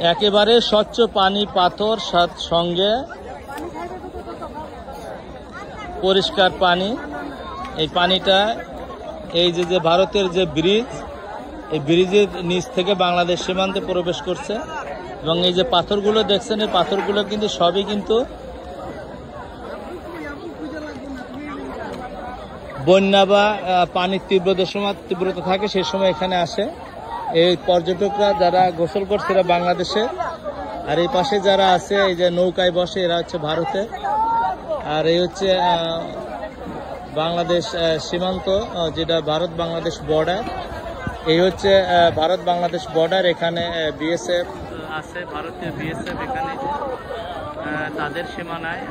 একেবারে স্বচ্ছ পানি, পাথর সঙ্গে পরিষ্কার পানি। এই পানিটা এই যে ভারতের যে ব্রিজ, এই ব্রিজের নিচ থেকে বাংলাদেশ সীমান্তে প্রবেশ করছে। এবং এই যে পাথরগুলো দেখছেন, এই পাথরগুলো কিন্তু সবই কিন্তু বন্যা বা পানির তীব্রতা থাকে সেই সময় এখানে আসে এই পর্যটকরা, যারা গোসল করছে এরা বাংলাদেশে। আর এই পাশে যারা আছে এই যে নৌকায় বসে এরা হচ্ছে ভারতে। আর এই হচ্ছে বাংলাদেশ সীমান্ত, যেটা ভারত বাংলাদেশ বর্ডার। এই হচ্ছে ভারত বাংলাদেশ বর্ডার। এখানে বিএসএফ আছে, ভারতীয় বিএসএফ এখানে তাদের সীমানায়,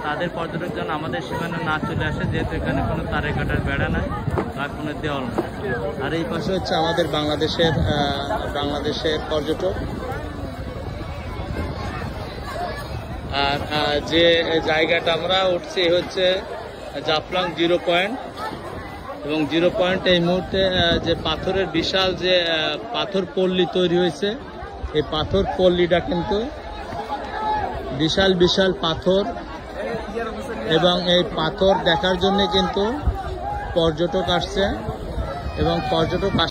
তাদের পর্যটক যেন আমাদের সীমানায় না চলে আসে, যেহেতু এখানে কোনো তারে কাটার বেড়া নাই বা কোনো দেওয়াল নাই। আর এই পাশে হচ্ছে আমাদের বাংলাদেশের পর্যটক। আর যে জায়গাটা আমরা উঠছি হচ্ছে জাফলং 0 পয়েন্ট। এবং 0 পয়েন্ট এই মুহূর্তে যে পাথরের বিশাল যে পাথর পল্লী তৈরি হয়েছে, এই পাথর পল্লীটা কিন্তু বিশাল বিশাল পাথর। এবং এই পাথর দেখার জন্য কিন্তু পর্যটক আসছে এবং পর্যটক